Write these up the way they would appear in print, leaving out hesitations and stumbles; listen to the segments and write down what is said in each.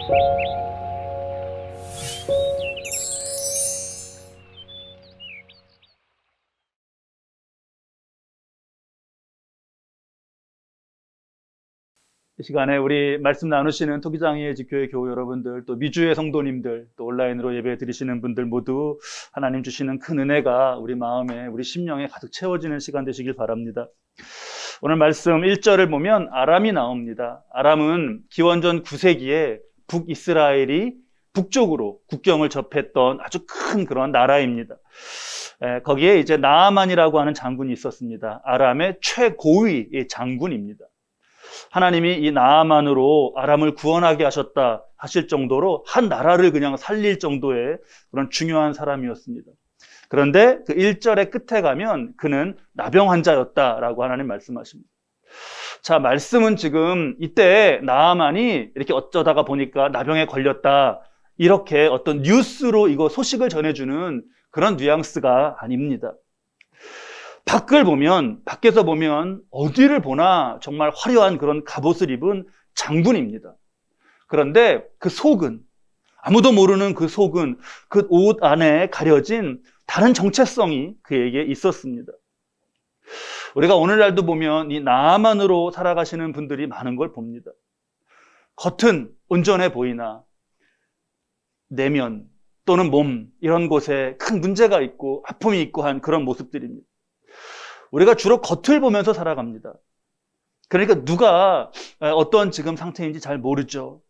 이 시간에 우리 말씀 나누시는 토기장의 지교회 교우 여러분들, 또 미주의 성도님들, 또 온라인으로 예배 드리시는 분들 모두 하나님 주시는 큰 은혜가 우리 마음에, 우리 심령에 가득 채워지는 시간 되시길 바랍니다. 오늘 말씀 1절을 보면 아람이 나옵니다. 아람은 기원전 9세기에 북이스라엘이 북쪽으로 국경을 접했던 아주 큰 그런 나라입니다. 거기에 이제 나아만이라고 하는 장군이 있었습니다. 아람의 최고위 장군입니다. 하나님이 이 나아만으로 아람을 구원하게 하셨다 하실 정도로 한 나라를 그냥 살릴 정도의 그런 중요한 사람이었습니다. 그런데 그 1절의 끝에 가면 그는 나병 환자였다라고 하나님 말씀하십니다. 자, 말씀은 지금 이때 나아만이 이렇게 어쩌다가 보니까 나병에 걸렸다, 이렇게 어떤 뉴스로 이거 소식을 전해주는 그런 뉘앙스가 아닙니다. 밖에서 보면 어디를 보나 정말 화려한 그런 갑옷을 입은 장군입니다. 그런데 그 속은, 아무도 모르는 그 속은, 그 옷 안에 가려진 다른 정체성이 그에게 있었습니다. 우리가 오늘날도 보면 이 나아만으로 살아가시는 분들이 많은 걸 봅니다. 겉은 온전해 보이나 내면 또는 몸, 이런 곳에 큰 문제가 있고 아픔이 있고 한 그런 모습들입니다. 우리가 주로 겉을 보면서 살아갑니다. 그러니까 누가 어떤 지금 상태인지 잘 모르죠.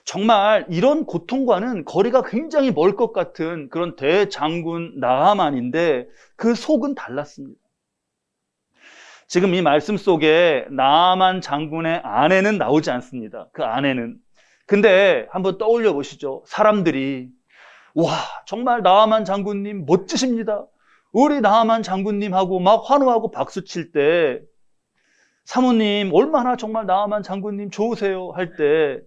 정말 이런 고통과는 거리가 굉장히 멀 것 같은 그런 대장군 나아만인데 그 속은 달랐습니다. 지금 이 말씀 속에 나아만 장군의 아내는 나오지 않습니다. 그 아내는. 근데 한번 떠올려 보시죠. 사람들이 와, 정말 나아만 장군님 멋지십니다. 우리 나아만 장군님하고 막 환호하고 박수 칠 때, 사모님 얼마나 정말 나아만 장군님 좋으세요 할 때,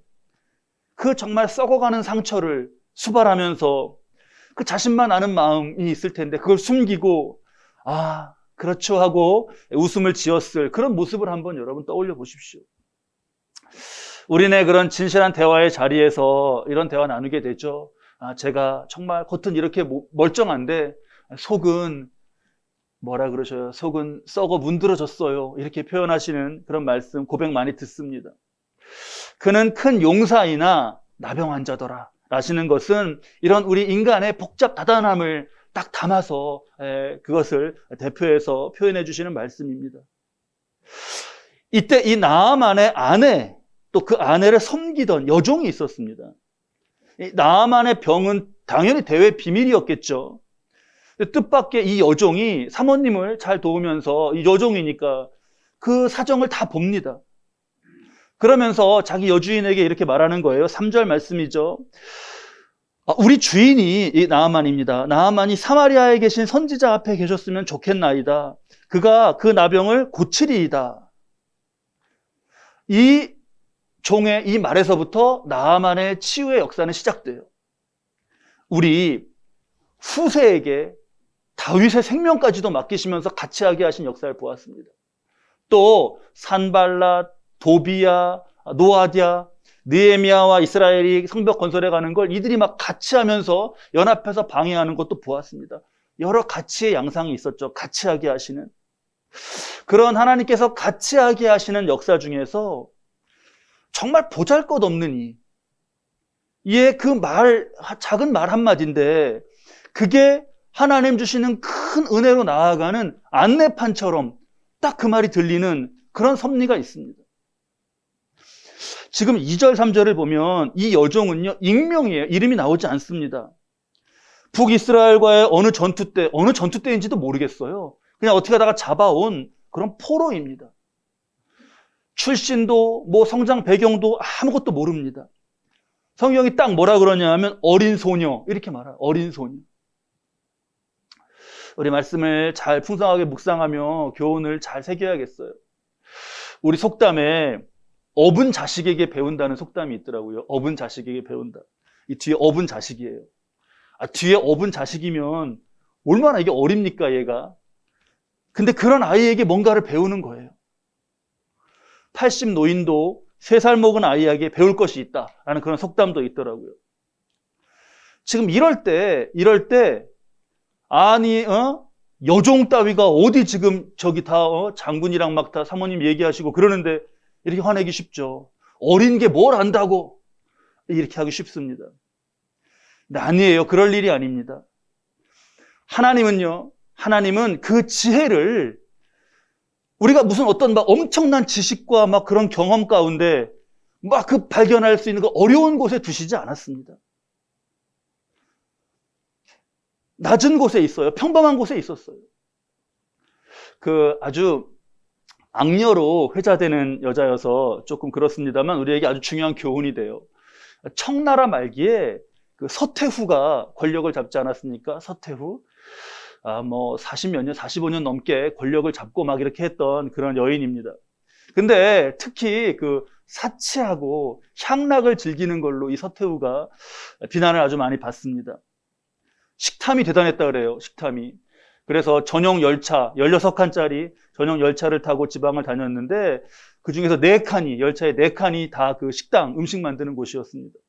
그 정말 썩어가는 상처를 수발하면서 그 자신만 아는 마음이 있을 텐데 그걸 숨기고 아 그렇죠 하고 웃음을 지었을 그런 모습을 한번 여러분 떠올려 보십시오. 우리네 그런 진실한 대화의 자리에서 이런 대화 나누게 되죠. 제가 정말 겉은 이렇게 멀쩡한데 속은 뭐라 그러셔요? 속은 썩어 문드러졌어요. 이렇게 표현하시는 그런 말씀, 고백 많이 듣습니다. 그는 큰 용사이나 나병 환자더라 라시는 것은 이런 우리 인간의 복잡 다단함을 딱 담아서 그것을 대표해서 표현해 주시는 말씀입니다. 이때 이 나아만의 아내, 또 그 아내를 섬기던 여종이 있었습니다. 이 나아만의 병은 당연히 대외 비밀이었겠죠. 뜻밖의 이 여종이 사모님을 잘 도우면서, 이 여종이니까 그 사정을 다 봅니다. 그러면서 자기 여주인에게 이렇게 말하는 거예요. 3절 말씀이죠. 우리 주인이 이 나아만입니다. 나아만이 사마리아에 계신 선지자 앞에 계셨으면 좋겠나이다. 그가 그 나병을 고치리이다. 이 종의 이 말에서부터 나아만의 치유의 역사는 시작돼요. 우리 후세에게 다윗의 생명까지도 맡기시면서 같이 하게 하신 역사를 보았습니다. 또 산발랏, 도비야, 노아디아, 느헤미야와 이스라엘이 성벽 건설해 가는 걸 이들이 막 같이 하면서 연합해서 방해하는 것도 보았습니다. 여러 가치의 양상이 있었죠. 같이 하게 하시는. 그런 하나님께서 같이 하게 하시는 역사 중에서 정말 보잘것없는 이의 그 작은 말 한마디인데 그게 하나님 주시는 큰 은혜로 나아가는 안내판처럼 딱 그 말이 들리는 그런 섭리가 있습니다. 지금 2절, 3절을 보면 이 여종은요, 익명이에요. 이름이 나오지 않습니다. 북이스라엘과의 어느 전투 때인지도 모르겠어요. 그냥 어떻게 하다가 잡아온 그런 포로입니다. 출신도 성장 배경도 아무것도 모릅니다. 성경이 딱 뭐라 그러냐 하면 어린 소녀 이렇게 말해요. 어린 소녀. 우리 말씀을 잘 풍성하게 묵상하며 교훈을 잘 새겨야겠어요. 우리 속담에 업은 자식에게 배운다는 속담이 있더라고요. 업은 자식에게 배운다. 이 뒤에 업은 자식이에요. 뒤에 업은 자식이면 얼마나 이게 어립니까 얘가. 근데 그런 아이에게 뭔가를 배우는 거예요. 80 노인도 3살 먹은 아이에게 배울 것이 있다라는 그런 속담도 있더라고요. 지금 이럴 때 아니 여종 따위가 어디 지금 저기 다 장군이랑 막 다 사모님 얘기하시고 그러는데 이렇게 화내기 쉽죠. 어린 게 뭘 안다고 이렇게 하기 쉽습니다. 근데 아니에요. 그럴 일이 아닙니다. 하나님은 그 지혜를 우리가 무슨 어떤 막 엄청난 지식과 막 그런 경험 가운데 막 그 발견할 수 있는 그 어려운 곳에 두시지 않았습니다. 낮은 곳에 있어요. 평범한 곳에 있었어요. 그 아주 악녀로 회자되는 여자여서 조금 그렇습니다만 우리에게 아주 중요한 교훈이 돼요. 청나라 말기에 그 서태후가 권력을 잡지 않았습니까? 서태후. 40몇 년, 45년 넘게 권력을 잡고 막 이렇게 했던 그런 여인입니다. 근데 특히 그 사치하고 향락을 즐기는 걸로 이 서태후가 비난을 아주 많이 받습니다. 식탐이 대단했다 그래요. 식탐이. 그래서 전용 열차, 16칸짜리 전용 열차를 타고 지방을 다녔는데 그 중에서 4칸이, 열차에 4칸이 다 그 식당, 음식 만드는 곳이었습니다.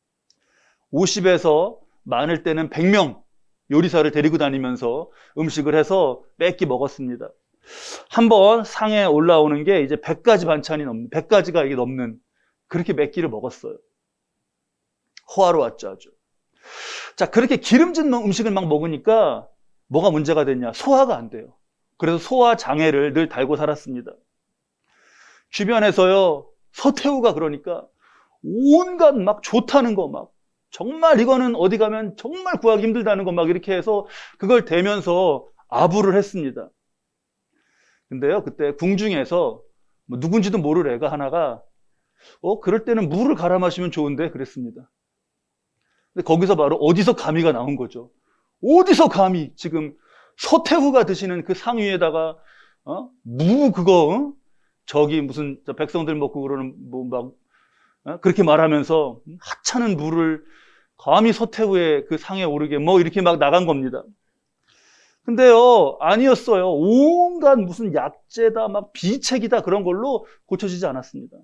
50에서 많을 때는 100명 요리사를 데리고 다니면서 음식을 해서 뺏기 먹었습니다. 한번 상에 올라오는 게 이제 100가지 반찬이 넘는, 100가지가 이게 넘는 그렇게 몇 끼를 먹었어요. 호화로웠죠, 아주. 자, 그렇게 기름진 음식을 막 먹으니까 뭐가 문제가 됐냐? 소화가 안 돼요. 그래서 소화 장애를 늘 달고 살았습니다. 주변에서요, 서태후가 그러니까 온갖 막 좋다는 거 막, 정말 이거는 어디 가면 정말 구하기 힘들다는 거 막 이렇게 해서 그걸 대면서 아부를 했습니다. 근데요, 그때 궁중에서 누군지도 모를 애가 하나가 그럴 때는 물을 갈아 마시면 좋은데 그랬습니다. 근데 거기서 바로 어디서 감히가 나온 거죠. 어디서 감히 지금 서태후가 드시는 그 상 위에다가 무 그거 저기 무슨 백성들 먹고 그러는 뭐 막 그렇게 말하면서 하찮은 무를 감히 서태후의 그 상에 오르게 뭐 이렇게 막 나간 겁니다. 근데요, 아니었어요. 온갖 무슨 약재다 막 비책이다 그런 걸로 고쳐지지 않았습니다.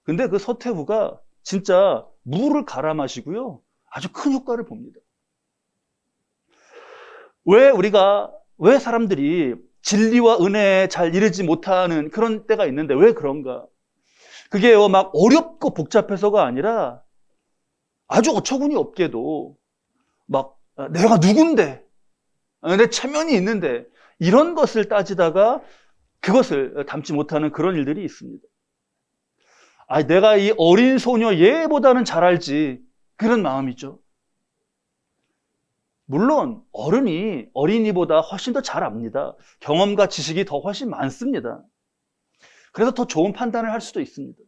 근데 그 서태후가 진짜 물을 갈아 마시고요, 아주 큰 효과를 봅니다. 왜 사람들이 진리와 은혜에 잘 이르지 못하는 그런 때가 있는데 왜 그런가? 그게요, 막 어렵고 복잡해서가 아니라 아주 어처구니 없게도 막 내가 누군데, 내 체면이 있는데 이런 것을 따지다가 그것을 담지 못하는 그런 일들이 있습니다. 내가 이 어린 소녀 얘보다는 잘 알지, 그런 마음이죠. 물론 어른이 어린이보다 훨씬 더 잘 압니다. 경험과 지식이 더 훨씬 많습니다. 그래서 더 좋은 판단을 할 수도 있습니다.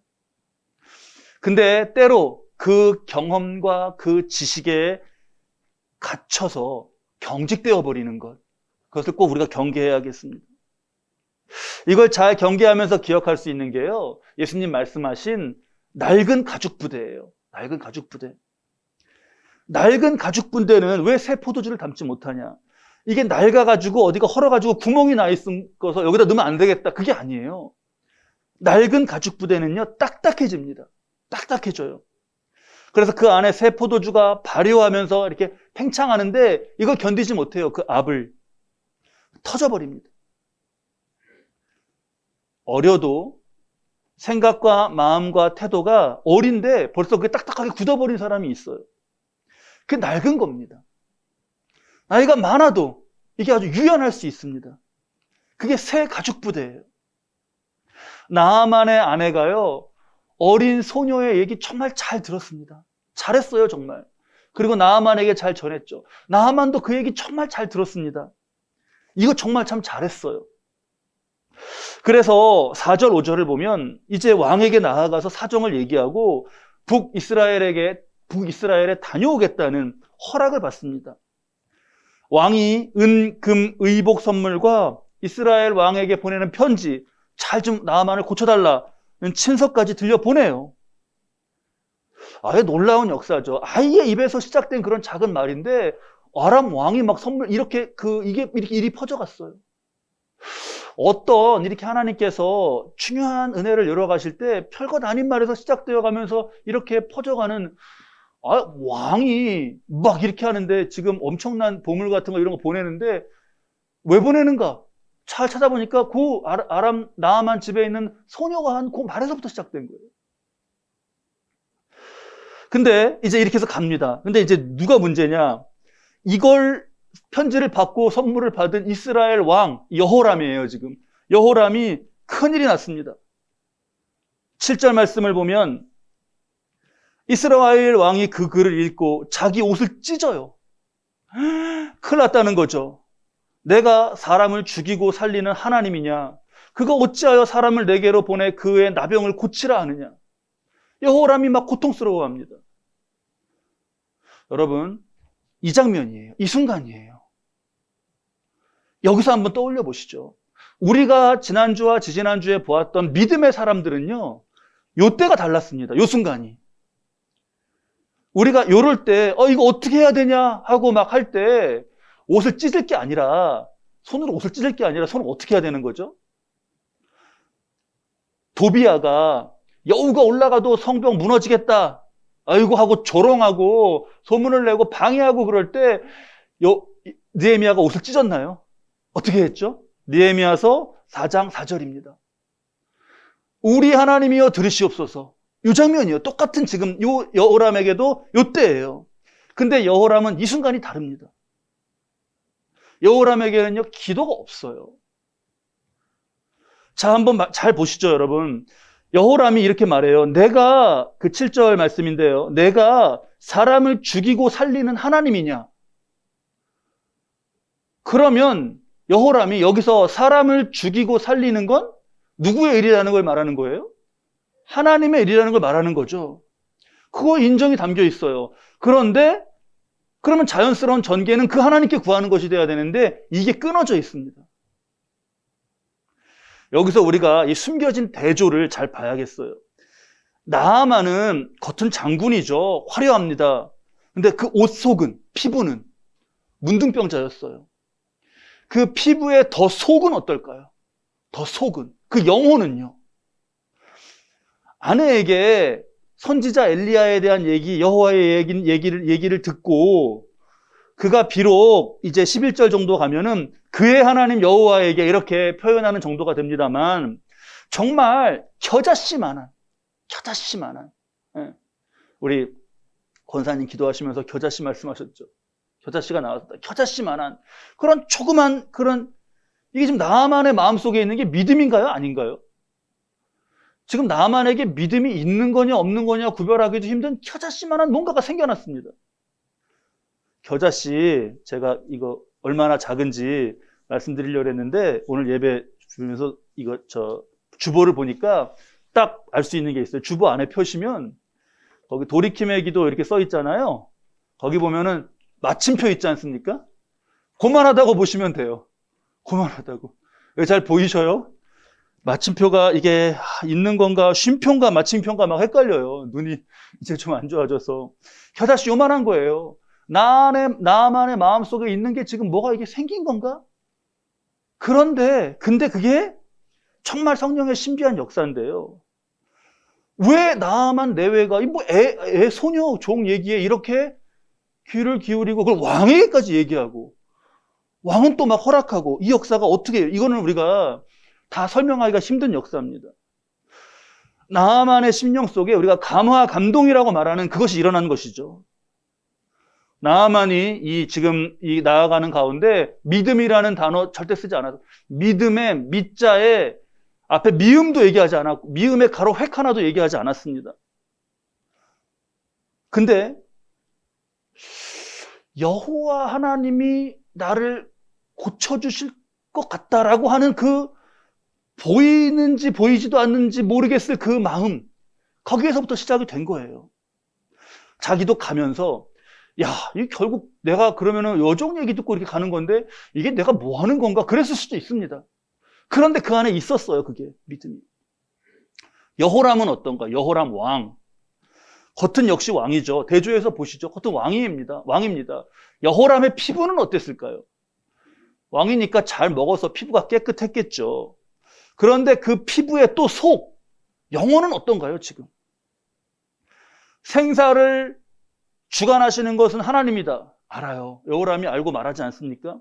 근데 때로 그 경험과 그 지식에 갇혀서 경직되어 버리는 것, 그것을 꼭 우리가 경계해야겠습니다. 이걸 잘 경계하면서 기억할 수 있는 게요, 예수님 말씀하신 낡은 가죽 부대예요. 낡은 가죽 부대. 낡은 가죽 부대는 왜 새 포도주를 담지 못하냐? 이게 낡아가지고 어디가 헐어가지고 구멍이 나 있어서 여기다 넣으면 안 되겠다, 그게 아니에요. 낡은 가죽 부대는요, 딱딱해집니다. 딱딱해져요. 그래서 그 안에 새 포도주가 발효하면서 이렇게 팽창하는데 이걸 견디지 못해요. 그 압을. 터져버립니다. 어려도 생각과 마음과 태도가 어린데 벌써 그게 딱딱하게 굳어버린 사람이 있어요. 그게 낡은 겁니다. 나이가 많아도 이게 아주 유연할 수 있습니다. 그게 새 가죽 부대예요. 나아만의 아내가요, 어린 소녀의 얘기 정말 잘 들었습니다. 잘했어요, 정말. 그리고 나아만에게 잘 전했죠. 나아만도 그 얘기 정말 잘 들었습니다. 이거 정말 참 잘했어요. 그래서 4절, 5절을 보면 이제 왕에게 나아가서 사정을 얘기하고 북이스라엘에 다녀오겠다는 허락을 받습니다. 왕이 은, 금, 의복 선물과 이스라엘 왕에게 보내는 편지, 잘 좀 나아만을 고쳐달라는 친서까지 들려보내요. 아예 놀라운 역사죠. 아이의 입에서 시작된 그런 작은 말인데 아람 왕이 막 선물 이렇게 이게 이렇게 일이 퍼져갔어요. 어떤 이렇게 하나님께서 중요한 은혜를 열어가실 때 별것 아닌 말에서 시작되어 가면서 이렇게 퍼져가는 왕이 막 이렇게 하는데 지금 엄청난 보물 같은 거 이런 거 보내는데 왜 보내는가? 잘 찾아보니까 그 아람 나아만 집에 있는 소녀가 한 그 말에서부터 시작된 거예요. 근데 이제 이렇게 해서 갑니다. 근데 이제 누가 문제냐? 이걸 편지를 받고 선물을 받은 이스라엘 왕 여호람이에요, 지금. 여호람이 큰일이 났습니다. 7절 말씀을 보면 이스라엘 왕이 그 글을 읽고 자기 옷을 찢어요. 큰일 났다는 거죠. 내가 사람을 죽이고 살리는 하나님이냐? 그가 어찌하여 사람을 내게로 보내 그의 나병을 고치라 하느냐? 여호람이 막 고통스러워합니다. 여러분, 이 장면이에요. 이 순간이에요. 여기서 한번 떠올려 보시죠. 우리가 지난주와 지지난주에 보았던 믿음의 사람들은요, 요 때가 달랐습니다. 요 순간이. 우리가 요럴 때, 이거 어떻게 해야 되냐 하고 막 할 때, 옷을 찢을 게 아니라, 손으로 옷을 찢을 게 아니라, 손을 어떻게 해야 되는 거죠? 도비아가 여우가 올라가도 성벽 무너지겠다. 아이고 하고 조롱하고 소문을 내고 방해하고 그럴 때 느헤미야가 옷을 찢었나요? 어떻게 했죠? 느헤미야서 4장 4절입니다. 우리 하나님이여 들으시옵소서. 이 장면이요. 똑같은 지금 요 여호람에게도 요 때예요. 근데 여호람은 이 순간이 다릅니다. 여호람에게는요 기도가 없어요. 자, 한번 잘 보시죠, 여러분. 여호람이 이렇게 말해요. 내가, 그 7절 말씀인데요. 내가 사람을 죽이고 살리는 하나님이냐? 그러면 여호람이 여기서 사람을 죽이고 살리는 건 누구의 일이라는 걸 말하는 거예요? 하나님의 일이라는 걸 말하는 거죠. 그거 인정이 담겨 있어요. 그런데 그러면 자연스러운 전개는 그 하나님께 구하는 것이 돼야 되는데 이게 끊어져 있습니다. 여기서 우리가 이 숨겨진 대조를 잘 봐야겠어요. 나아만은 겉은 장군이죠. 화려합니다. 근데 그 옷 속은, 피부는 문둥병자였어요. 그 피부의 더 속은 어떨까요? 더 속은, 그 영혼은요. 아내에게 선지자 엘리야에 대한 얘기, 여호와의 얘기를 듣고 그가 비록 이제 11절 정도 가면은 그의 하나님 여호와에게 이렇게 표현하는 정도가 됩니다만 정말 겨자씨만한 우리 권사님 기도하시면서 겨자씨 말씀하셨죠. 겨자씨가 나왔다. 겨자씨만한 그런 조그만 그런 이게 지금 나만의 마음속에 있는 게 믿음인가요? 아닌가요? 지금 나만에게 믿음이 있는 거냐 없는 거냐 구별하기도 힘든 겨자씨만한 뭔가가 생겨났습니다. 겨자씨 제가 이거 얼마나 작은지 말씀드리려고 했는데 오늘 예배 주면서 이거 주보를 보니까 딱 알 수 있는 게 있어요. 주보 안에 펴시면 거기 돌이킴의 기도 이렇게 써 있잖아요. 거기 보면은 마침표 있지 않습니까? 고만하다고 보시면 돼요. 고만하다고. 잘 보이셔요? 마침표가 이게 있는 건가 쉼표인가 마침표인가 막 헷갈려요. 눈이 이제 좀 안 좋아져서. 겨자씨 요만한 거예요. 나만의 마음속에 있는 게 지금 뭐가 이게 생긴 건가? 근데 그게 정말 성령의 신비한 역사인데요. 왜 나만 내외가, 소녀, 종 얘기에 이렇게 귀를 기울이고, 그걸 왕에게까지 얘기하고, 왕은 또 막 허락하고, 이 역사가 어떻게 해요? 이거는 우리가 다 설명하기가 힘든 역사입니다. 나만의 심령 속에 우리가 감화, 감동이라고 말하는 그것이 일어난 것이죠. 나만이 지금 나아가는 가운데 믿음이라는 단어 절대 쓰지 않아서 믿음의 밑자에 앞에 미음도 얘기하지 않았고 미음의 가로 획 하나도 얘기하지 않았습니다. 근데 여호와 하나님이 나를 고쳐주실 것 같다라고 하는 그 보이는지 보이지도 않는지 모르겠을 그 마음 거기에서부터 시작이 된 거예요. 자기도 가면서 이 결국 내가 그러면은 여종 얘기 듣고 이렇게 가는 건데 이게 내가 뭐 하는 건가 그랬을 수도 있습니다. 그런데 그 안에 있었어요. 그게 믿음이. 여호람은 어떤가? 여호람 왕. 겉은 역시 왕이죠. 대조해서 보시죠. 겉은 왕입니다. 여호람의 피부는 어땠을까요? 왕이니까 잘 먹어서 피부가 깨끗했겠죠. 그런데 그 피부의 또 속, 영혼은 어떤가요, 지금? 생사를 주관하시는 것은 하나님이다. 알아요. 여호람이 알고 말하지 않습니까?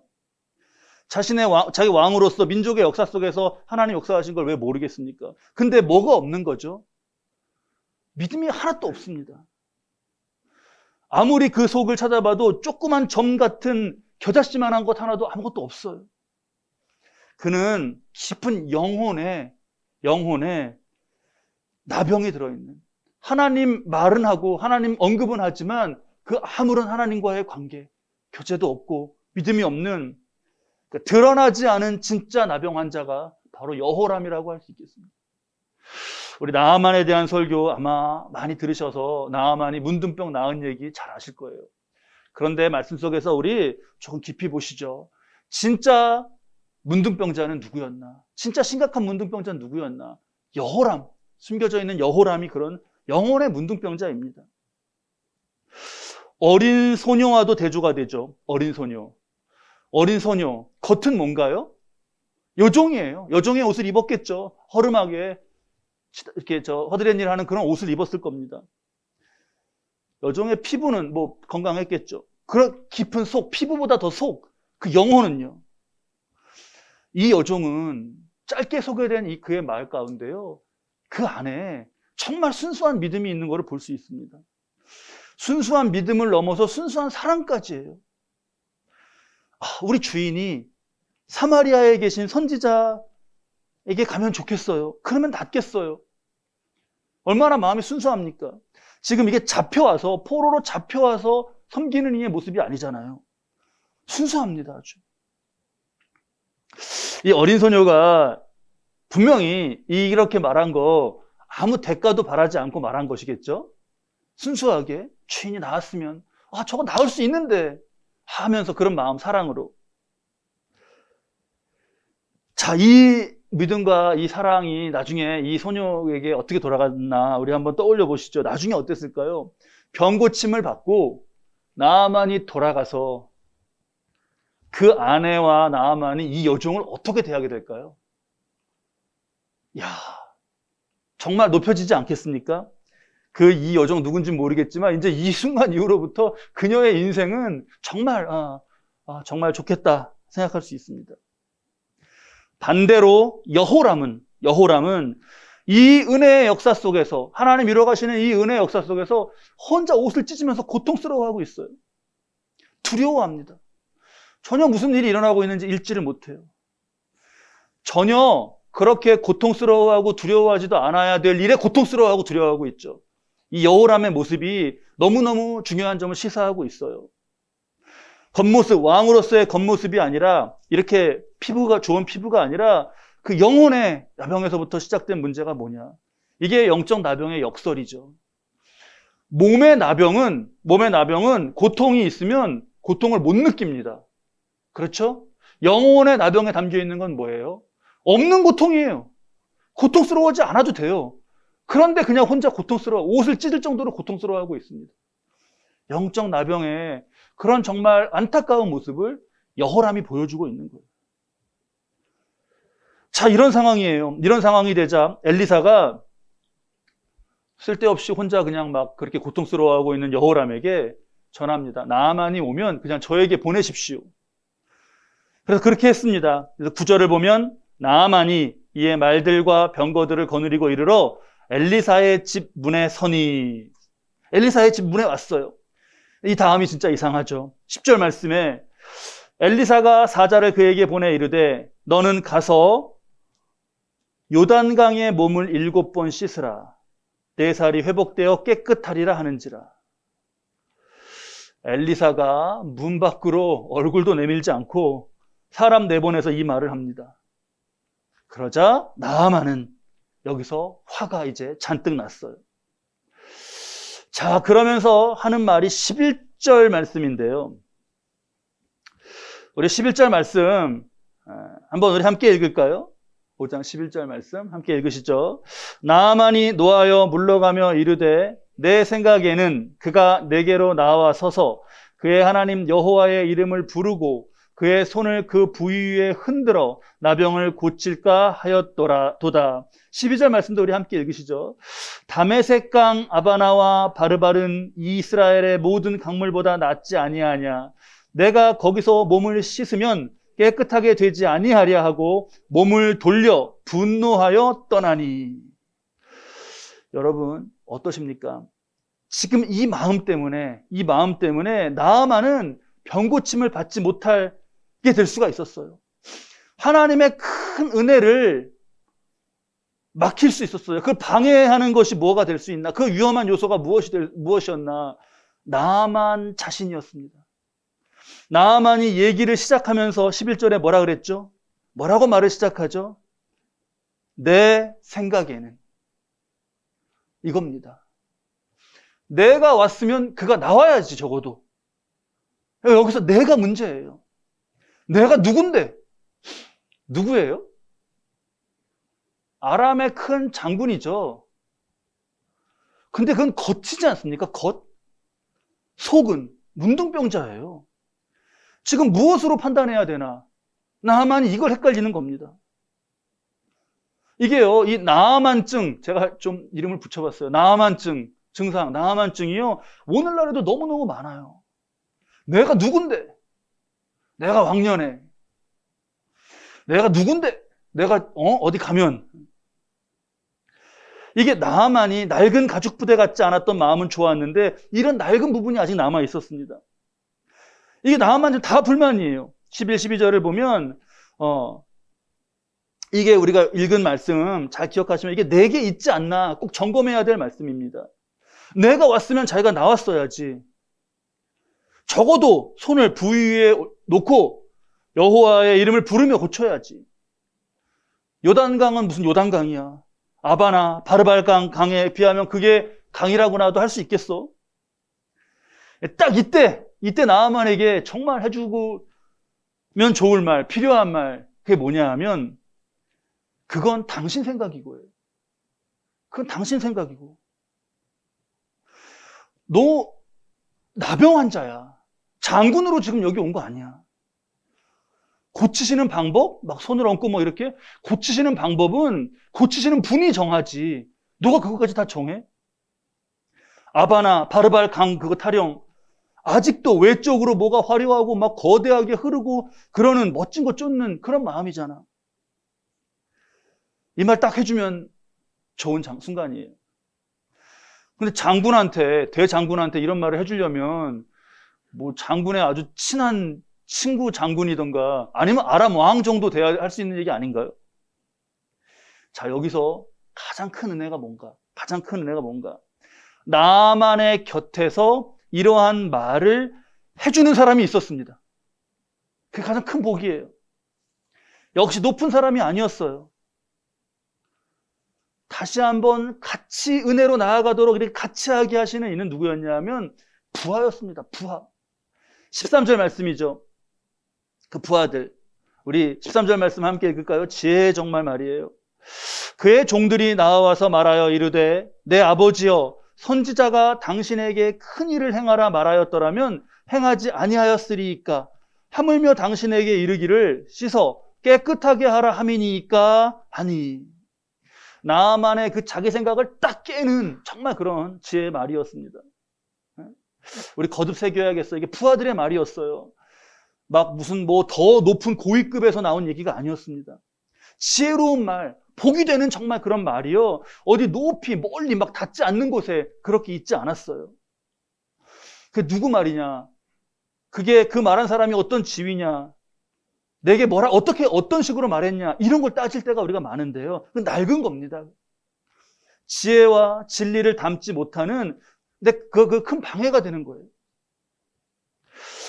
자기 왕으로서 민족의 역사 속에서 하나님 역사하신 걸 왜 모르겠습니까? 근데 뭐가 없는 거죠? 믿음이 하나도 없습니다. 아무리 그 속을 찾아봐도 조그만 점 같은 겨자씨만한 것 하나도 아무것도 없어요. 그는 깊은 영혼에 나병이 들어있는, 하나님 말은 하고 하나님 언급은 하지만 그 아무런 하나님과의 관계, 교제도 없고 믿음이 없는, 그러니까 드러나지 않은 진짜 나병 환자가 바로 여호람이라고 할 수 있겠습니다. 우리 나아만에 대한 설교 아마 많이 들으셔서 나아만이 문둥병 나은 얘기 잘 아실 거예요. 그런데 말씀 속에서 우리 조금 깊이 보시죠. 진짜 문둥병자는 누구였나? 진짜 심각한 문둥병자는 누구였나? 여호람, 숨겨져 있는 여호람이 그런 영혼의 문둥병자입니다. 어린 소녀와도 대조가 되죠. 어린 소녀, 겉은 뭔가요? 여종이에요. 여종의 옷을 입었겠죠. 허름하게 이렇게 허드렛 일 하는 그런 옷을 입었을 겁니다. 여종의 피부는 뭐 건강했겠죠. 그런 깊은 속, 피부보다 더 속, 그 영혼은요. 이 여종은 짧게 소개된 그의 말 가운데요, 그 안에 정말 순수한 믿음이 있는 것을 볼 수 있습니다. 순수한 믿음을 넘어서 순수한 사랑까지예요. 우리 주인이 사마리아에 계신 선지자에게 가면 좋겠어요. 그러면 낫겠어요. 얼마나 마음이 순수합니까? 지금 이게 잡혀와서, 포로로 잡혀와서 섬기는 이의 모습이 아니잖아요. 순수합니다, 아주. 이 어린 소녀가 분명히 이렇게 말한 거 아무 대가도 바라지 않고 말한 것이겠죠? 순수하게 주인이 나왔으면 저거 나을 수 있는데 하면서 그런 마음, 사랑으로. 자, 이 믿음과 이 사랑이 나중에 이 소녀에게 어떻게 돌아갔나 우리 한번 떠올려 보시죠. 나중에 어땠을까요? 병고침을 받고 나아만이 돌아가서 그 아내와 나아만이 이 여종을 어떻게 대하게 될까요? 야, 정말 높여지지 않겠습니까? 그 이 여종 누군지 모르겠지만 이제 이 순간 이후로부터 그녀의 인생은 정말 정말 좋겠다 생각할 수 있습니다. 반대로 여호람은 이 은혜의 역사 속에서, 하나님 이루어가시는 이 은혜의 역사 속에서 혼자 옷을 찢으면서 고통스러워하고 있어요. 두려워합니다. 전혀 무슨 일이 일어나고 있는지 읽지를 못해요. 전혀 그렇게 고통스러워하고 두려워하지도 않아야 될 일에 고통스러워하고 두려워하고 있죠. 이 여호람의 모습이 너무너무 중요한 점을 시사하고 있어요. 겉모습, 왕으로서의 겉모습이 아니라, 이렇게 좋은 피부가 아니라 그 영혼의 나병에서부터 시작된 문제가 뭐냐? 이게 영적 나병의 역설이죠. 몸의 나병은 고통이 있으면 고통을 못 느낍니다. 그렇죠? 영혼의 나병에 담겨 있는 건 뭐예요? 없는 고통이에요. 고통스러워하지 않아도 돼요. 그런데 그냥 혼자 옷을 찢을 정도로 고통스러워하고 있습니다. 영적 나병의 그런 정말 안타까운 모습을 여호람이 보여주고 있는 거예요. 자, 이런 상황이에요. 이런 상황이 되자 엘리사가 쓸데없이 혼자 그냥 막 그렇게 고통스러워하고 있는 여호람에게 전합니다. 나아만이 오면 그냥 저에게 보내십시오. 그래서 그렇게 했습니다. 그래서 9절을 보면 나아만이 이의 말들과 병거들을 거느리고 이르러 엘리사의 집 문에 서니, 엘리사의 집 문에 왔어요. 이 다음이 진짜 이상하죠. 10절 말씀에 엘리사가 사자를 그에게 보내 이르되 너는 가서 요단강에 몸을 7번 씻으라. 내 살이 회복되어 깨끗하리라 하는지라. 엘리사가 문 밖으로 얼굴도 내밀지 않고 사람 내보내서 이 말을 합니다. 그러자 나아만은 여기서 화가 이제 잔뜩 났어요. 자, 그러면서 하는 말이 11절 말씀인데요. 우리 11절 말씀 한번 우리 함께 읽을까요? 5장 11절 말씀 함께 읽으시죠. 나아만이 노하여 물러가며 이르되 내 생각에는 그가 내게로 나와 서서 그의 하나님 여호와의 이름을 부르고 그의 손을 그 부위에 흔들어 나병을 고칠까 하였도다. 12절 말씀도 우리 함께 읽으시죠. 다메섹강 아바나와 바르바른 이스라엘의 모든 강물보다 낫지 아니하냐. 내가 거기서 몸을 씻으면 깨끗하게 되지 아니하랴 하고 몸을 돌려 분노하여 떠나니. 여러분 어떠십니까? 지금 이 마음 때문에 나아만은 병고침을 받지 못하게 될 수가 있었어요. 하나님의 큰 은혜를 막힐 수 있었어요. 그걸 방해하는 것이 뭐가 될 수 있나? 그 위험한 요소가 무엇이었나? 나아만 자신이었습니다. 나아만이 얘기를 시작하면서 11절에 뭐라 그랬죠? 뭐라고 말을 시작하죠? 내 생각에는. 이겁니다. 내가 왔으면 그가 나와야지, 적어도. 여기서 내가 문제예요. 내가 누군데? 누구예요? 아람의 큰 장군이죠. 근데 그건 겉이지 않습니까? 겉. 속은 문둥병자예요. 지금 무엇으로 판단해야 되나? 나아만이 이걸 헷갈리는 겁니다. 이게요, 이 나아만증, 제가 좀 이름을 붙여봤어요. 나아만증, 증상, 나아만증이요, 오늘날에도 너무너무 많아요. 내가 누군데? 내가 왕년에. 내가 누군데? 내가, 어디 가면. 이게 나아만이 낡은 가죽 부대 같지 않았던 마음은 좋았는데, 이런 낡은 부분이 아직 남아 있었습니다. 이게 나아만은 다 불만이에요. 11, 12절을 보면, 이게 우리가 읽은 말씀 잘 기억하시면 이게 내게 있지 않나 꼭 점검해야 될 말씀입니다. 내가 왔으면 자기가 나왔어야지. 적어도 손을 부위에 놓고 여호와의 이름을 부르며 고쳐야지. 요단강은 무슨 요단강이야. 아바나 바르발강 강에 비하면 그게 강이라고나도 할 수 있겠어? 딱 이때 나아만에게 정말 해주면 좋을 말, 필요한 말, 그게 뭐냐 하면 그건 당신 생각이고요. 그건 당신 생각이고. 너 나병 환자야. 장군으로 지금 여기 온 거 아니야. 고치시는 방법? 막 손을 얹고 뭐 이렇게 고치시는 방법은 고치시는 분이 정하지. 너가 그것까지 다 정해? 아바나 바르발 강 그거 타령 아직도 외적으로 뭐가 화려하고 막 거대하게 흐르고 그러는 멋진 거 쫓는 그런 마음이잖아. 이 말 딱 해주면 좋은 순간이에요. 근데 대장군한테 이런 말을 해주려면 뭐 장군의 아주 친한 친구 장군이던가 아니면 아람 왕 정도 돼야 할 수 있는 얘기 아닌가요? 자, 여기서 가장 큰 은혜가 뭔가? 나만의 곁에서 이러한 말을 해주는 사람이 있었습니다. 그게 가장 큰 복이에요. 역시 높은 사람이 아니었어요. 다시 한번 같이 은혜로 나아가도록 이렇게 같이 하게 하시는 이는 누구였냐면 부하였습니다. 부하. 13절 말씀이죠. 그 부하들. 우리 13절 말씀 함께 읽을까요? 지혜의 정말 말이에요. 그의 종들이 나와서 말하여 이르되 내 아버지여 선지자가 당신에게 큰 일을 행하라 말하였더라면 행하지 아니하였으리이까 하물며 당신에게 이르기를 씻어 깨끗하게 하라 함이니이까 하니. 나만의 그 자기 생각을 딱 깨는 정말 그런 지혜의 말이었습니다. 우리 거듭 새겨야겠어요. 이게 부하들의 말이었어요. 막 무슨 뭐 더 높은 고위급에서 나온 얘기가 아니었습니다. 지혜로운 말, 복이 되는 정말 그런 말이요. 어디 높이 멀리 막 닿지 않는 곳에 그렇게 있지 않았어요. 그게 누구 말이냐? 그게 그 말한 사람이 어떤 지위냐? 내게 어떤 식으로 말했냐? 이런 걸 따질 때가 우리가 많은데요. 그건 낡은 겁니다. 지혜와 진리를 담지 못하는 그 큰 방해가 되는 거예요.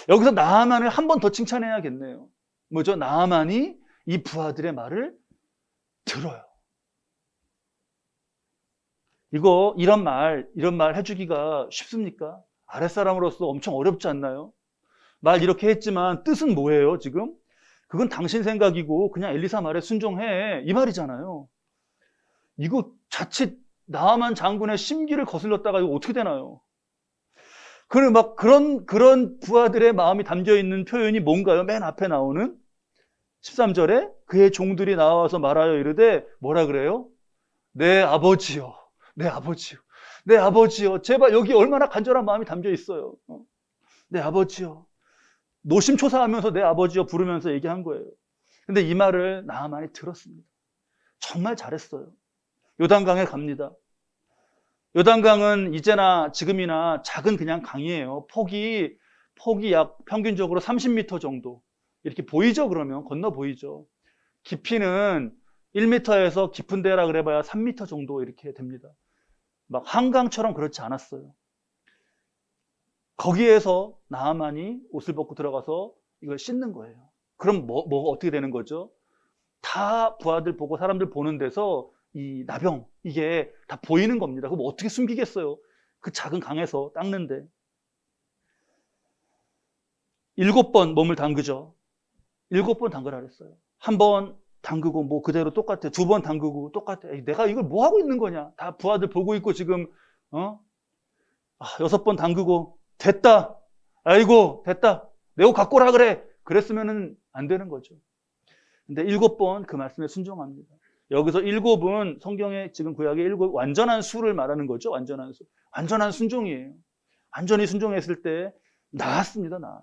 여기서 나아만을 한 번 더 칭찬해야겠네요. 뭐죠? 나아만이 이 부하들의 말을 들어요. 이런 말 해주기가 쉽습니까? 아랫사람으로서 엄청 어렵지 않나요? 말 이렇게 했지만 뜻은 뭐예요, 지금? 그건 당신 생각이고 그냥 엘리사 말에 순종해. 이 말이잖아요. 이거 자칫 나아만 장군의 심기를 거슬렀다가 이거 어떻게 되나요? 그런 막 그런 부하들의 마음이 담겨 있는 표현이 뭔가요? 맨 앞에 나오는 13절에 그의 종들이 나와서 말하여 이르되 뭐라 그래요? 내 아버지요. 내 아버지요. 내 아버지요. 제발 여기 얼마나 간절한 마음이 담겨 있어요. 내 아버지요. 노심초사하면서 내 아버지요 부르면서 얘기한 거예요. 근데 이 말을 나아만이 들었습니다. 정말 잘했어요. 요단강에 갑니다. 요단강은 이제나 지금이나 작은 그냥 강이에요. 폭이 약 평균적으로 30m 정도. 이렇게 보이죠? 그러면 건너 보이죠. 깊이는 1m에서 깊은 데라 그래봐야 3m 정도 이렇게 됩니다. 막 한강처럼 그렇지 않았어요. 거기에서 나아만이 옷을 벗고 들어가서 이걸 씻는 거예요. 그럼 뭐가 어떻게 되는 거죠? 다 부하들 보고 사람들 보는 데서 이 나병 이게 다 보이는 겁니다. 그럼 어떻게 숨기겠어요? 그 작은 강에서 닦는데 7번 몸을 담그죠. 7번 담그라 그랬어요. 한 번 담그고 뭐 그대로 똑같아. 2번 담그고 똑같아. 에이, 내가 이걸 뭐 하고 있는 거냐? 다 부하들 보고 있고 지금 6번 담그고 됐다. 아이고 됐다. 내 옷 갖고 오라 그래. 그랬으면은 안 되는 거죠. 근데 7번 그 말씀에 순종합니다. 여기서 7은 성경에 지금 구약의 7 완전한 수를 말하는 거죠. 완전한 수. 완전한 순종이에요. 완전히 순종했을 때 나았습니다. 나.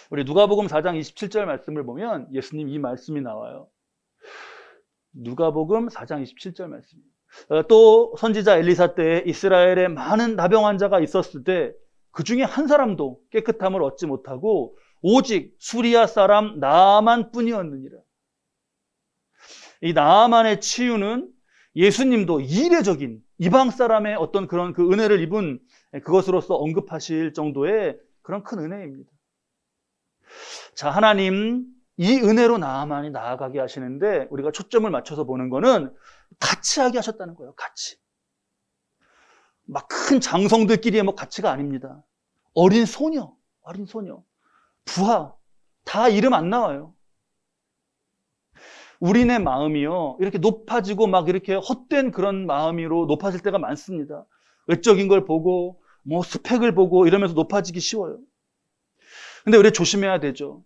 우리 누가복음 4장 27절 말씀을 보면 예수님 이 말씀이 나와요. 누가복음 4장 27절 말씀. 또 선지자 엘리사 때에 이스라엘에 많은 나병 환자가 있었을 때 그 중에 한 사람도 깨끗함을 얻지 못하고 오직 수리아 사람 나아만 뿐이었느니라. 이 나아만의 치유는 예수님도 이례적인 이방 사람의 어떤 그런 그 은혜를 입은 그것으로서 언급하실 정도의 그런 큰 은혜입니다. 자, 하나님 이 은혜로 나아만이 나아가게 하시는데 우리가 초점을 맞춰서 보는 거는 같이 하게 하셨다는 거예요. 같이. 막 큰 장성들끼리의 뭐 가치가 아닙니다. 어린 소녀, 부하 다 이름 안 나와요. 우리네 마음이요 이렇게 높아지고 막 이렇게 헛된 그런 마음으로 높아질 때가 많습니다. 외적인 걸 보고 뭐 스펙을 보고 이러면서 높아지기 쉬워요. 근데 우리 조심해야 되죠.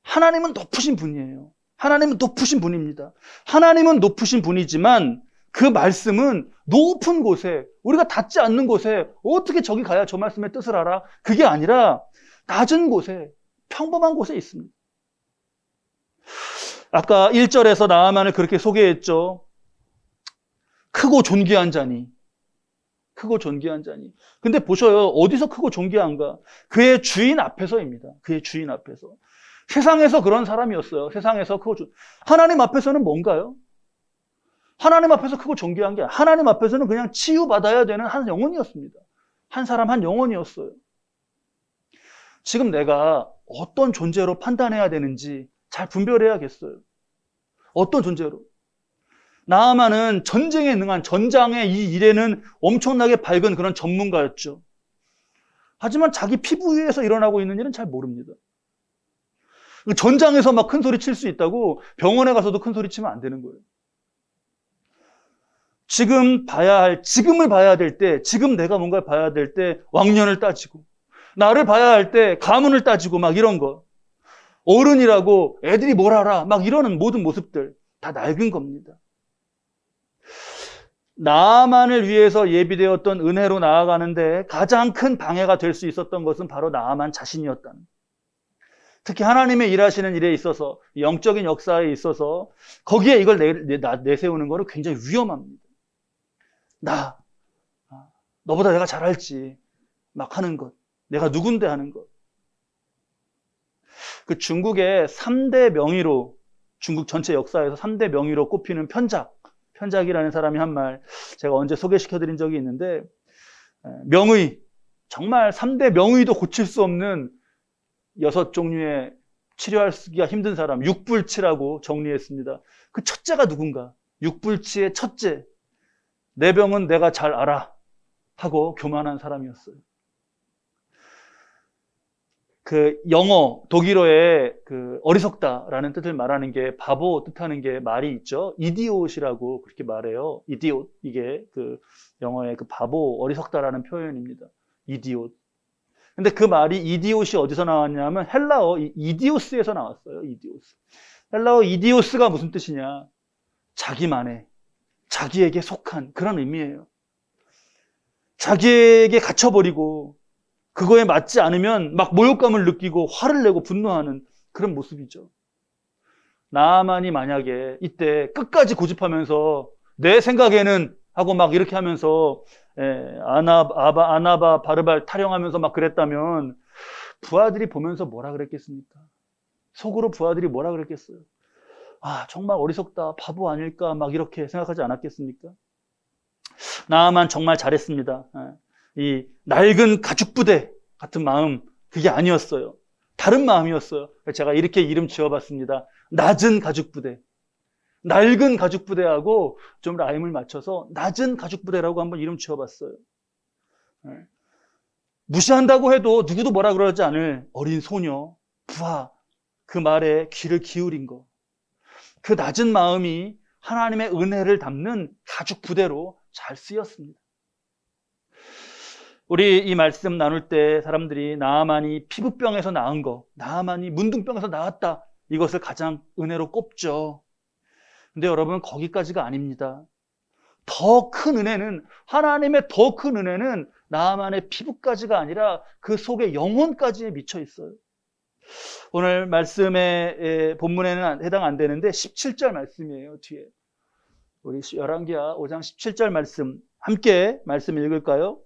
하나님은 높으신 분이에요. 하나님은 높으신 분입니다. 하나님은 높으신 분이지만 그 말씀은 높은 곳에 우리가 닿지 않는 곳에 어떻게 저기 가야 저 말씀의 뜻을 알아? 그게 아니라 낮은 곳에 평범한 곳에 있습니다. 아까 1절에서 나아만을 그렇게 소개했죠. 크고 존귀한 자니. 크고 존귀한 자니. 근데 보셔요. 어디서 크고 존귀한가? 그의 주인 앞에서입니다. 그의 주인 앞에서. 세상에서 그런 사람이었어요. 세상에서 크고 하나님 앞에서는 뭔가요? 하나님 앞에서 크고 존귀한 게 하나님 앞에서는 그냥 치유받아야 되는 한 영혼이었습니다. 한 사람 한 영혼이었어요. 지금 내가 어떤 존재로 판단해야 되는지 잘 분별해야겠어요. 어떤 존재로? 나아만은 전쟁에 능한 전장의 이 일에는 엄청나게 밝은 그런 전문가였죠. 하지만 자기 피부 위에서 일어나고 있는 일은 잘 모릅니다. 전장에서 막 큰 소리 칠 수 있다고 병원에 가서도 큰 소리 치면 안 되는 거예요. 지금을 봐야 될 때, 지금 내가 뭔가를 봐야 될 때 왕년을 따지고, 나를 봐야 할 때 가문을 따지고 막 이런 거. 어른이라고 애들이 뭘 알아 막 이러는 모든 모습들 다 낡은 겁니다. 나아만을 위해서 예비되었던 은혜로 나아가는데 가장 큰 방해가 될 수 있었던 것은 바로 나아만 자신이었다는. 특히 하나님의 일하시는 일에 있어서 영적인 역사에 있어서 거기에 이걸 내세우는 것은 굉장히 위험합니다. 너보다 내가 잘 알지 막 하는 것, 내가 누군데 하는 것. 그 중국의 3대 명의로, 중국 전체 역사에서 3대 명의로 꼽히는 편작이라는 사람이 한 말 제가 언제 소개시켜드린 적이 있는데, 명의, 정말 3대 명의도 고칠 수 없는 6종류의 치료하기가 힘든 사람, 육불치라고 정리했습니다. 그 첫째가 누군가? 육불치의 첫째, 내 병은 내가 잘 알아 하고 교만한 사람이었어요. 그 영어, 독일어의 그 어리석다라는 뜻을 말하는 게 바보 뜻하는 게 말이 있죠. 이디옷이라고 그렇게 말해요. 이디옷, 이게 그 영어의 그 바보, 어리석다라는 표현입니다. 이디옷. 근데 그 말이 이디옷이 어디서 나왔냐면 헬라어 이디오스에서 나왔어요. 이디오스. 헬라어 이디오스가 무슨 뜻이냐? 자기만의, 자기에게 속한 그런 의미예요. 자기에게 갇혀버리고 그거에 맞지 않으면 막 모욕감을 느끼고 화를 내고 분노하는 그런 모습이죠. 나만이 만약에 이때 끝까지 고집하면서 내 생각에는 하고 막 이렇게 하면서 아나바 바르발 타령하면서 막 그랬다면 부하들이 보면서 뭐라 그랬겠습니까? 속으로 부하들이 뭐라 그랬겠어요? 아, 정말 어리석다, 바보 아닐까 막 이렇게 생각하지 않았겠습니까? 나만 정말 잘했습니다. 이 낡은 가죽부대 같은 마음, 그게 아니었어요. 다른 마음이었어요. 제가 이렇게 이름 지어봤습니다. 낮은 가죽부대. 낡은 가죽부대하고 좀 라임을 맞춰서 낮은 가죽부대라고 한번 이름 지어봤어요. 무시한다고 해도 누구도 뭐라 그러지 않을 어린 소녀, 부하, 그 말에 귀를 기울인 거. 그 낮은 마음이 하나님의 은혜를 담는 가죽부대로 잘 쓰였습니다. 우리 이 말씀 나눌 때 사람들이 나아만이 피부병에서 나은 거, 나아만이 문둥병에서 나았다, 이것을 가장 은혜로 꼽죠. 근데 여러분, 거기까지가 아닙니다. 더 큰 은혜는, 하나님의 더 큰 은혜는 나아만의 피부까지가 아니라 그 속에 영혼까지 미쳐 있어요. 오늘 말씀의 본문에는 해당 안 되는데 17절 말씀이에요. 뒤에 우리 열왕기하 5장 17절 말씀 함께 말씀 읽을까요?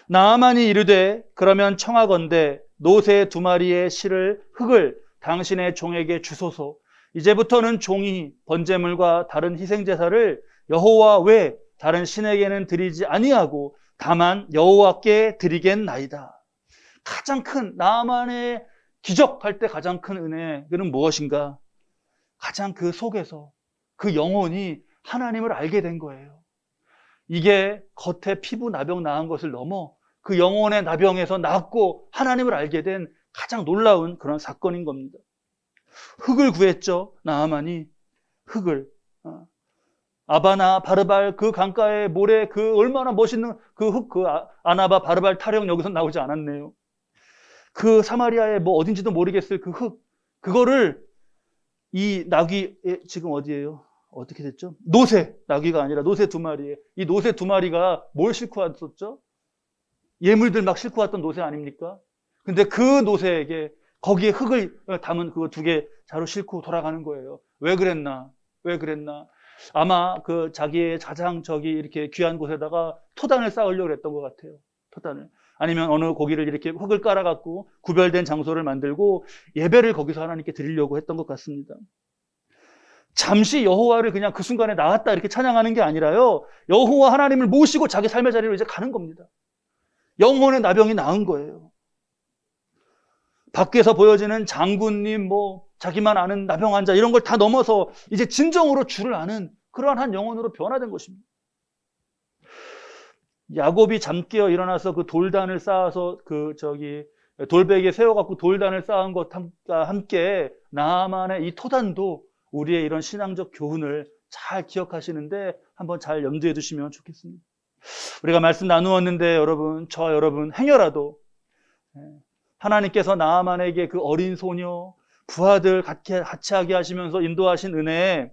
나아만이 이르되 그러면 청하건대 노새 2마리의 흙을 당신의 종에게 주소서. 이제부터는 종이 번제물과 다른 희생제사를 여호와 외 다른 신에게는 드리지 아니하고 다만 여호와께 드리겠나이다. 가장 큰, 나아만의 기적할 때 가장 큰 은혜는 무엇인가? 가장 그 속에서 그 영혼이 하나님을 알게 된 거예요. 이게 겉에 피부 나병 나은 것을 넘어 그 영혼의 나병에서 낫고 하나님을 알게 된 가장 놀라운 그런 사건인 겁니다. 흙을 구했죠. 나아만이 흙을. 아바나 바르발 그 강가의 모래, 그 얼마나 멋있는 그 흙, 그 아나바 바르발 타령 여기서 나오지 않았네요. 그 사마리아의 뭐 어딘지도 모르겠을 그 흙, 그거를 이 나귀, 지금 어디예요? 어떻게 됐죠? 노새, 나귀가 아니라 노새 2마리에, 이 노새 2마리가 뭘 싣고 왔었죠? 예물들 막 싣고 왔던 노새 아닙니까? 근데 그 노새에게 거기에 흙을 담은 그거 2개 자루 싣고 돌아가는 거예요. 왜 그랬나? 왜 그랬나? 아마 그 자기의 가장 이렇게 귀한 곳에다가 토단을 쌓으려고 했던 것 같아요. 토단을. 아니면 어느 고기를 이렇게 흙을 깔아갖고 구별된 장소를 만들고 예배를 거기서 하나님께 드리려고 했던 것 같습니다. 잠시 여호와를 그냥 그 순간에 나았다 이렇게 찬양하는 게 아니라요, 여호와 하나님을 모시고 자기 삶의 자리로 이제 가는 겁니다. 영혼의 나병이 나은 거예요. 밖에서 보여지는 장군님, 뭐 자기만 아는 나병 환자 이런 걸 다 넘어서 이제 진정으로 주를 아는 그러한 한 영혼으로 변화된 것입니다. 야곱이 잠깨어 일어나서 그 돌단을 쌓아서 돌베개에 세워갖고 돌단을 쌓은 것과 함께 나아만의 이 토단도 우리의 이런 신앙적 교훈을 잘 기억하시는데 한번 잘 염두에 두시면 좋겠습니다. 우리가 말씀 나누었는데 저와 여러분 행여라도 하나님께서 나아만에게 그 어린 소녀, 부하들 같이 하게 하시면서 인도하신 은혜,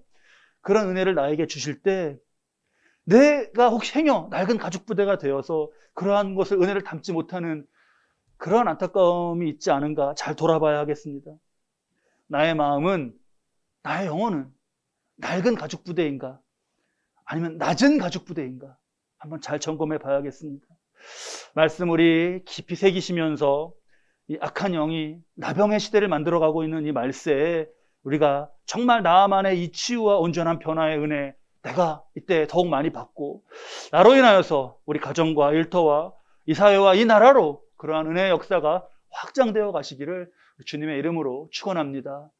그런 은혜를 나에게 주실 때 내가 혹시 행여 낡은 가죽부대가 되어서 그러한 것을 은혜를 담지 못하는 그런 안타까움이 있지 않은가 잘 돌아봐야 하겠습니다. 나의 마음은, 나의 영혼은 낡은 가죽부대인가 아니면 낮은 가죽부대인가 한번 잘 점검해 봐야겠습니다. 말씀 우리 깊이 새기시면서 이 악한 영이 나병의 시대를 만들어가고 있는 이 말세에 우리가 정말 나만의 이 치유와 온전한 변화의 은혜 내가 이때 더욱 많이 받고 나로 인하여서 우리 가정과 일터와 이 사회와 이 나라로 그러한 은혜의 역사가 확장되어 가시기를 주님의 이름으로 축원합니다.